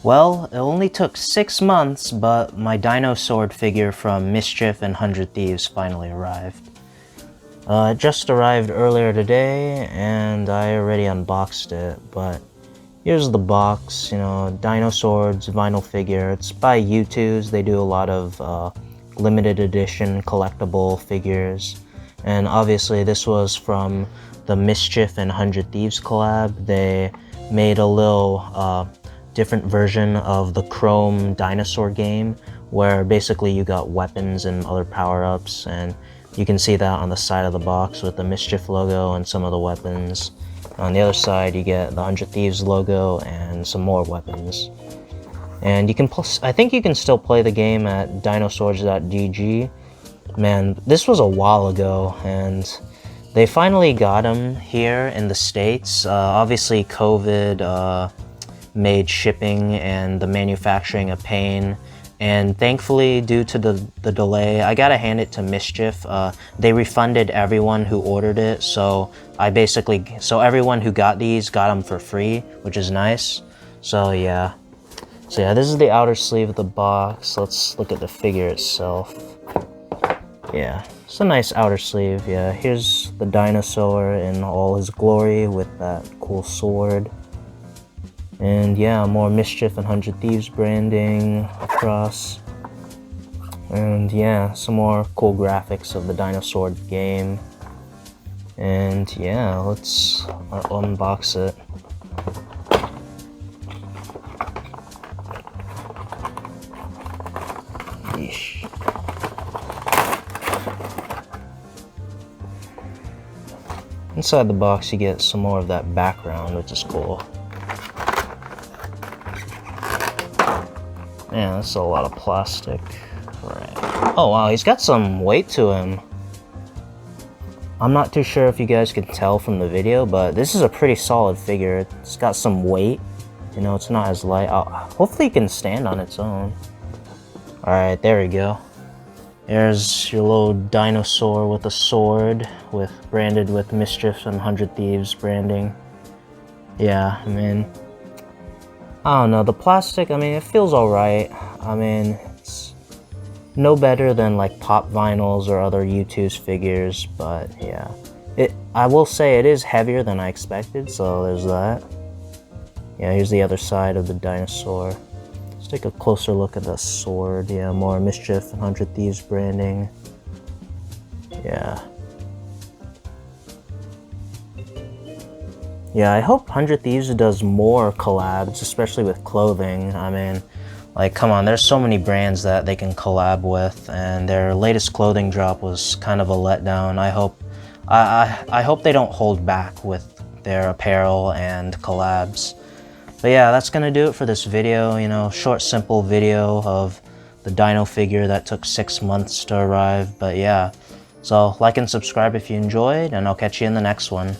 Well, it only took 6 months, but my Dino Sword figure from MSCHF and 100 Thieves finally arrived. It just arrived earlier today, and I already unboxed it, but here's the box, you know, Dino Swords vinyl figure. It's by Youtooz. They do a lot of limited edition collectible figures, and obviously this was from the MSCHF and 100 Thieves collab. They made a little different version of the Chrome dinosaur game where basically you got weapons and other power-ups, and you can see that on the side of the box with the MSCHF logo and some of the weapons. On the other side you get the 100 Thieves logo and some more weapons. And you can I think you can still play the game at dinoswords.gg. Man, this was a while ago, and they finally got him here in the States. Obviously COVID made shipping and the manufacturing a pain, and thankfully, due to the delay, I gotta hand it to MSCHF. They refunded everyone who ordered it, so everyone who got these got them for free, which is nice. So yeah, this is the outer sleeve of the box. Let's look at the figure itself. Yeah, it's a nice outer sleeve. Yeah, here's the dinosaur in all his glory with that cool sword. And yeah, more MSCHF and 100 Thieves branding across. And yeah, some more cool graphics of the Dino Sword game. And yeah, let's unbox it. Yeesh. Inside the box you get some more of that background, which is cool. Man, that's a lot of plastic. Right. Oh wow, he's got some weight to him. I'm not too sure if you guys can tell from the video, but this is a pretty solid figure. It's got some weight. You know, it's not as light. Hopefully it can stand on its own. Alright, there we go. There's your little dinosaur with a sword, branded with MSCHF and 100 Thieves branding. Yeah, I mean, I don't know, the plastic, I mean, it feels alright. I mean, it's no better than like pop vinyls or other Youtooz figures, but yeah. I will say it is heavier than I expected, so there's that. Yeah, here's the other side of the dinosaur. Let's take a closer look at the sword. Yeah, more MSCHF and 100 Thieves branding. Yeah. Yeah, I hope 100 Thieves does more collabs, especially with clothing. I mean, like, come on, there's so many brands that they can collab with, and their latest clothing drop was kind of a letdown. I hope they don't hold back with their apparel and collabs. But yeah, that's gonna do it for this video. You know, short, simple video of the Dino figure that took 6 months to arrive. But yeah, so like and subscribe if you enjoyed, and I'll catch you in the next one.